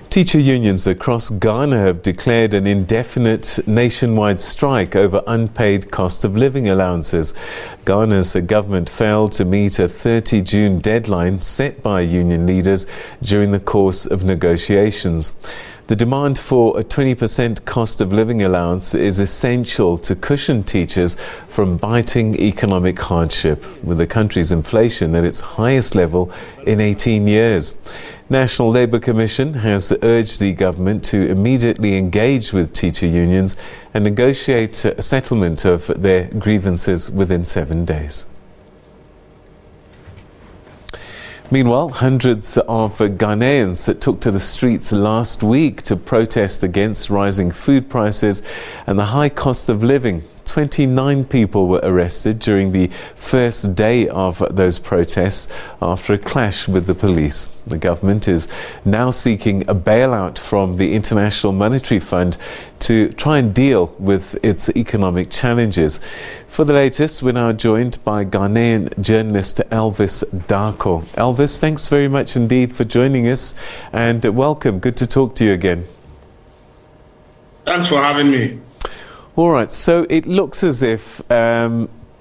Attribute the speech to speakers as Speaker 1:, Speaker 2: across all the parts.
Speaker 1: Teacher unions across Ghana have declared an indefinite nationwide strike over unpaid cost of living allowances. Ghana's government failed to meet a 30 June deadline set by union leaders during the course of negotiations. The demand for a 20% cost of living allowance is essential to cushion teachers from biting economic hardship, with the country's inflation at its highest level in 18 years. National Labour Commission has urged the government to immediately engage with teacher unions and negotiate a settlement of their grievances within 7 days. Meanwhile, hundreds of Ghanaians took to the streets last week to protest against rising food prices and the high cost of living. 29 people were arrested during the first day of those protests after a clash with the police. The government is now seeking a bailout from the International Monetary Fund to try and deal with its economic challenges. For the latest, we're now joined by Ghanaian journalist Elvis Darko. Elvis, thanks very much indeed for joining us, and welcome. Good to talk to you again.
Speaker 2: Thanks for having me.
Speaker 1: All right, so it looks as if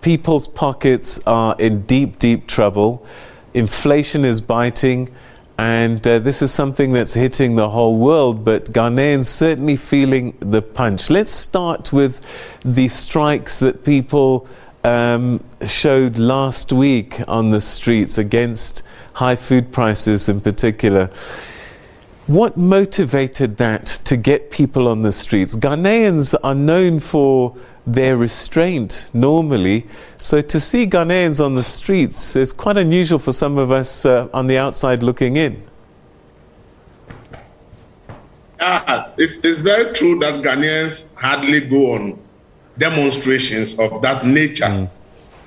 Speaker 1: people's pockets are in deep, deep trouble. Inflation is biting, and this is something that's hitting the whole world, but Ghanaians certainly feeling the punch. Let's start with the strikes that people showed last week on the streets against high food prices in particular. What motivated that to get people on the streets? Ghanaians are known for their restraint normally, so to see Ghanaians on the streets is quite unusual for some of us on the outside looking in.
Speaker 2: It's very true that Ghanaians hardly go on demonstrations of that nature,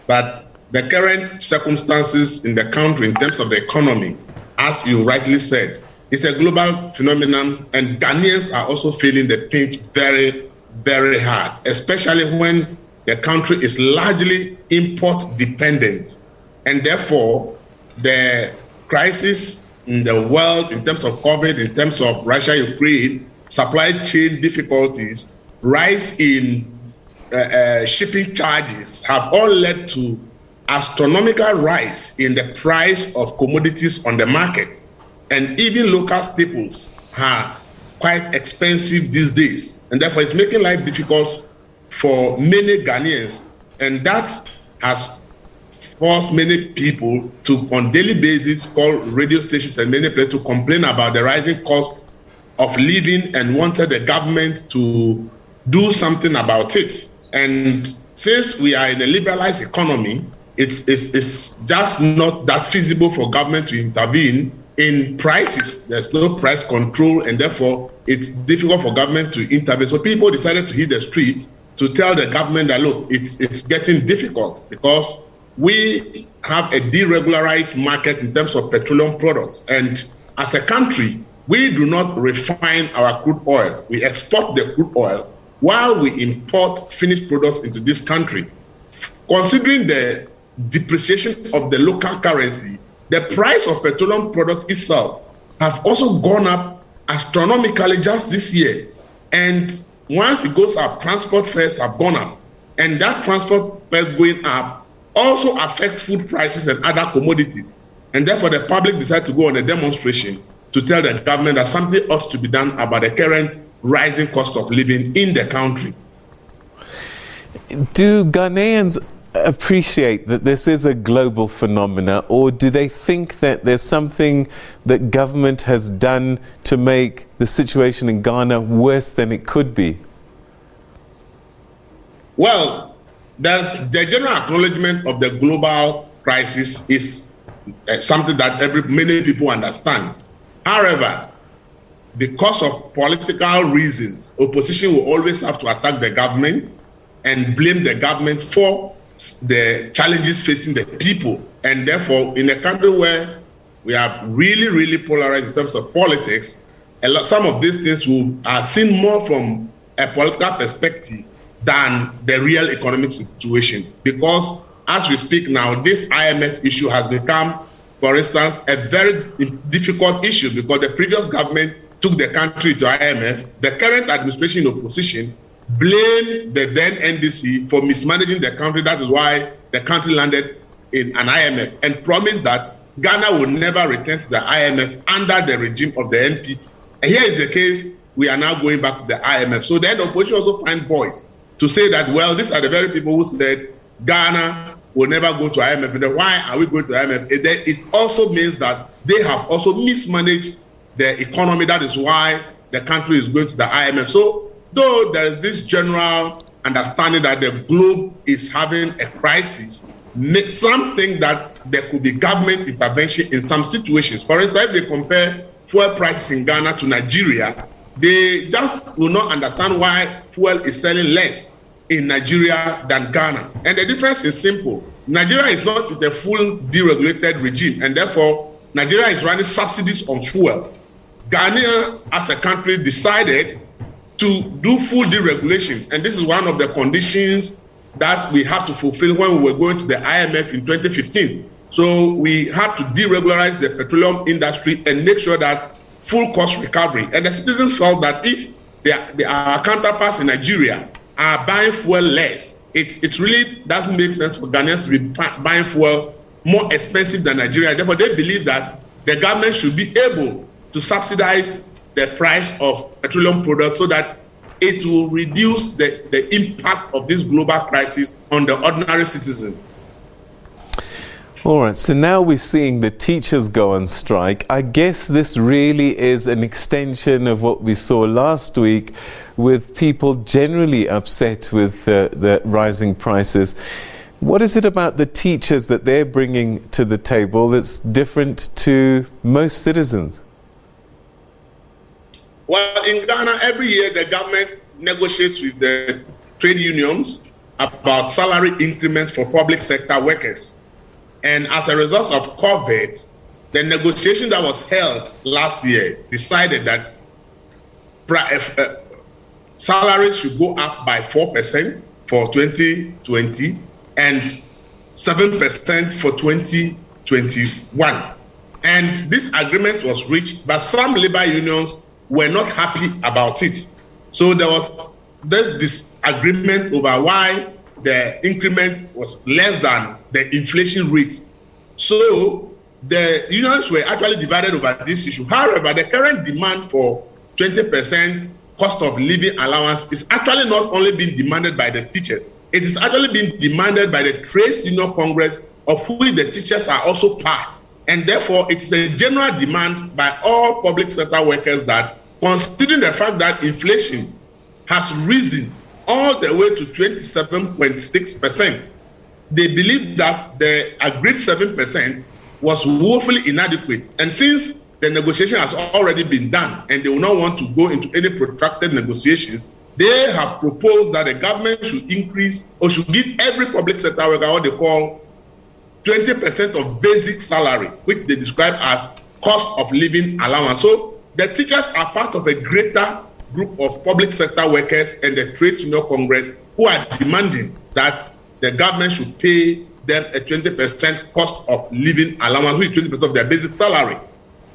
Speaker 2: but the current circumstances in the country in terms of the economy, as you rightly said, it's a global phenomenon, and Ghanaians are also feeling the pinch very, very hard, especially when the country is largely import dependent. And therefore, the crisis in the world in terms of COVID, in terms of Russia-Ukraine, supply chain difficulties, rise in shipping charges have all led to astronomical rise in the price of commodities on the market. And even local staples are quite expensive these days. And therefore, it's making life difficult for many Ghanaians. And that has forced many people to, on daily basis, call radio stations and many places to complain about the rising cost of living and wanted the government to do something about it. And since we are in a liberalized economy, it's just not that feasible for government to intervene in prices. There's no price control, and therefore it's difficult for government to intervene. So people decided to hit the street to tell the government that, look, it's getting difficult because we have a deregularized market in terms of petroleum products. And as a country, we do not refine our crude oil. We export the crude oil while we import finished products into this country. Considering the depreciation of the local currency, the price of petroleum products itself have also gone up astronomically just this year. And once it goes up, transport fares have gone up. And that transport fare going up also affects food prices and other commodities. And therefore, the public decided to go on a demonstration to tell the government that something ought to be done about the current rising cost of living in the country.
Speaker 1: Do Ghanaians appreciate that this is a global phenomena, or do they think that there's something that government has done to make the situation in Ghana worse than it could be?
Speaker 2: Well, there's the general acknowledgement of the global crisis is something that many people understand. However, because of political reasons, opposition will always have to attack the government and blame the government for the challenges facing the people. And therefore, in a country where we are really, really polarized in terms of politics, some of these things are seen more from a political perspective than the real economic situation. Because as we speak now, this IMF issue has become, for instance, a very difficult issue because the previous government took the country to IMF, the current administration in opposition blamed the then NDC for mismanaging the country. That is why the country landed in an IMF, and promised that Ghana will never return to the IMF under the regime of the NPP. And here is the case, we are now going back to the IMF. So then the opposition also find voice to say that, well, these are the very people who said Ghana will never go to IMF. And then why are we going to IMF? It also means that they have also mismanaged the economy. That is why the country is going to the IMF. So though there is this general understanding that the globe is having a crisis, some think that there could be government intervention in some situations. For instance, if they compare fuel prices in Ghana to Nigeria, they just will not understand why fuel is selling less in Nigeria than Ghana. And the difference is simple. Nigeria is not with a full deregulated regime, and therefore Nigeria is running subsidies on fuel. Ghana, as a country, decided to do full deregulation, and this is one of the conditions that we have to fulfill when we were going to the IMF in 2015. So we had to deregularize the petroleum industry and make sure that full cost recovery. And the citizens felt that if our counterparts in Nigeria are buying fuel less, it really doesn't make sense for Ghanaians to be buying fuel more expensive than Nigeria. Therefore, they believe that the government should be able to subsidize the price of petroleum products so that it will reduce the impact of this global crisis on the ordinary citizen.
Speaker 1: All right, so now we're seeing the teachers go on strike. I guess this really is an extension of what we saw last week, with people generally upset with the rising prices. What is it about the teachers that they're bringing to the table that's different to most citizens?
Speaker 2: Well, in Ghana, every year the government negotiates with the trade unions about salary increments for public sector workers. And as a result of COVID, the negotiation that was held last year decided that salaries should go up by 4% for 2020 and 7% for 2021. And this agreement was reached, but some labor unions were not happy about it. So there was this disagreement over why the increment was less than the inflation rate. So the unions were actually divided over this issue. However, the current demand for 20% cost of living allowance is actually not only being demanded by the teachers, it is actually being demanded by the Trade Union Congress, of which the teachers are also part. And therefore, it is a general demand by all public sector workers that, considering the fact that inflation has risen all the way to 27.6%, they believe that the agreed 7% was woefully inadequate. And since the negotiation has already been done and they will not want to go into any protracted negotiations, they have proposed that the government should increase or should give every public sector worker what they call 20% of basic salary, which they describe as cost of living allowance. So the teachers are part of a greater group of public sector workers and the Trade Union Congress who are demanding that the government should pay them a 20% cost of living allowance, which is 20% of their basic salary.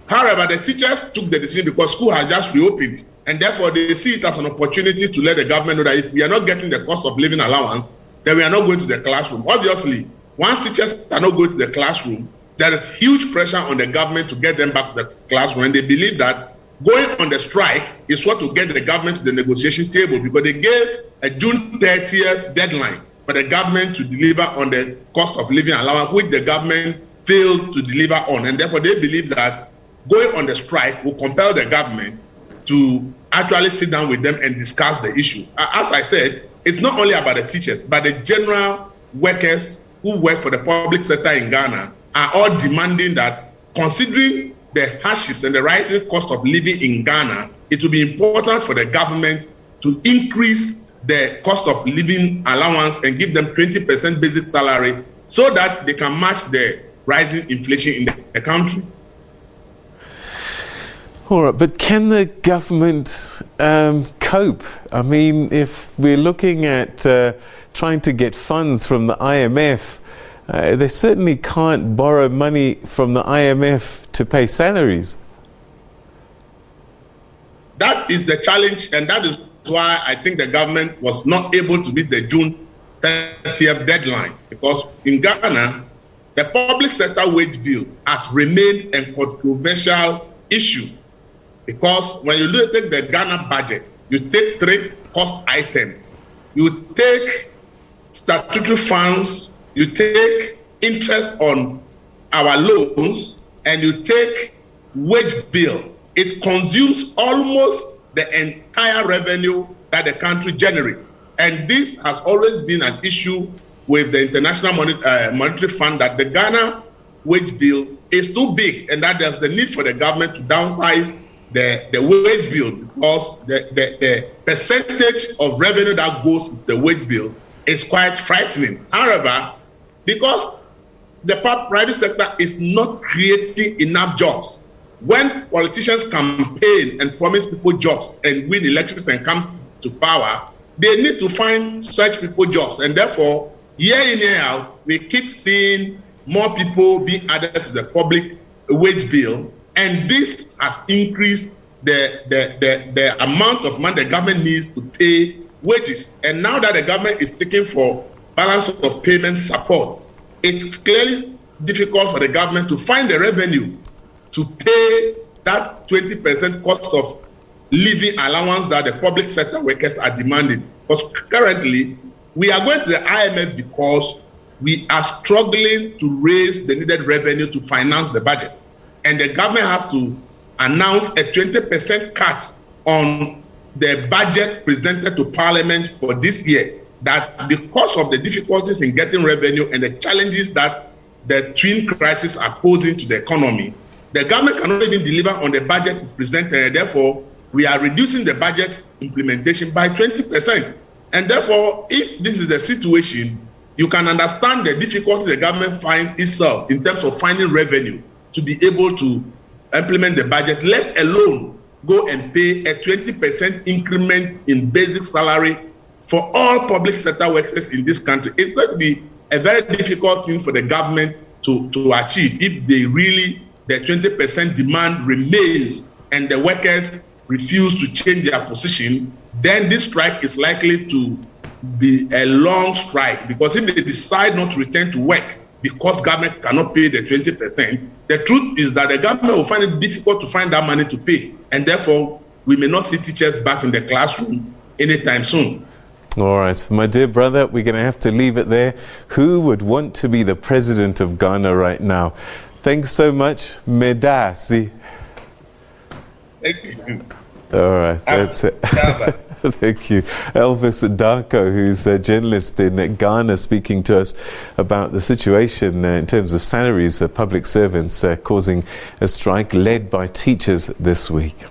Speaker 2: However, the teachers took the decision because school has just reopened, and therefore they see it as an opportunity to let the government know that if we are not getting the cost of living allowance, then we are not going to the classroom. Obviously, once teachers are not going to the classroom, there is huge pressure on the government to get them back to the classroom, and they believe that going on the strike is what will get the government to the negotiation table, because they gave a June 30th deadline for the government to deliver on the cost of living allowance, which the government failed to deliver on. And therefore, they believe that going on the strike will compel the government to actually sit down with them and discuss the issue. As I said, it's not only about the teachers, but the general workers who work for the public sector in Ghana are all demanding that, considering the hardships and the rising cost of living in Ghana, it will be important for the government to increase the cost of living allowance and give them 20% basic salary so that they can match the rising inflation in the country.
Speaker 1: All right, but can the government cope? I mean, if we're looking at trying to get funds from the IMF, they certainly can't borrow money from the IMF to pay salaries.
Speaker 2: that is the challenge, and that is why I think the government was not able to meet the June 30th deadline, because in Ghana, the public sector wage bill has remained a controversial issue, because when you look at the Ghana budget, you take 3 cost items. You take statutory funds, you take interest on our loans, and you take wage bill. It consumes almost the entire revenue that the country generates. And this has always been an issue with the International Monetary Fund, that the Ghana wage bill is too big, and that there's the need for the government to downsize the wage bill, because the percentage of revenue that goes with the wage bill is quite frightening. However, because the private sector is not creating enough jobs, when politicians campaign and promise people jobs and win elections and come to power, they need to find such people jobs. And therefore, year in, year out, we keep seeing more people being added to the public wage bill. And this has increased the amount of money the government needs to pay wages. And now that the government is seeking for balance of payment support, it's clearly difficult for the government to find the revenue to pay that 20% cost of living allowance that the public sector workers are demanding. Because currently, we are going to the IMF because we are struggling to raise the needed revenue to finance the budget. And the government has to announce a 20% cut on the budget presented to Parliament for this year. That because of the difficulties in getting revenue and the challenges that the twin crises are posing to the economy, the government cannot even deliver on the budget presented, and therefore we are reducing the budget implementation by 20%. And therefore, if this is the situation, you can understand the difficulty the government finds itself in terms of finding revenue to be able to implement the budget, let alone go and pay a 20% increment in basic salary for all public sector workers in this country. It's going to be a very difficult thing for the government to achieve if they really, the 20% demand remains and the workers refuse to change their position. Then this strike is likely to be a long strike, because if they decide not to return to work because government cannot pay the 20%, the truth is that the government will find it difficult to find that money to pay, and therefore we may not see teachers back in the classroom anytime soon.
Speaker 1: All right, my dear brother, we're going to have to leave it there. Who would want to be the president of Ghana right now? Thanks so much. Medasi.
Speaker 2: Thank you.
Speaker 1: All right, that's it. Thank you. Elvis Darko, who's a journalist in Ghana, speaking to us about the situation in terms of salaries of public servants causing a strike led by teachers this week.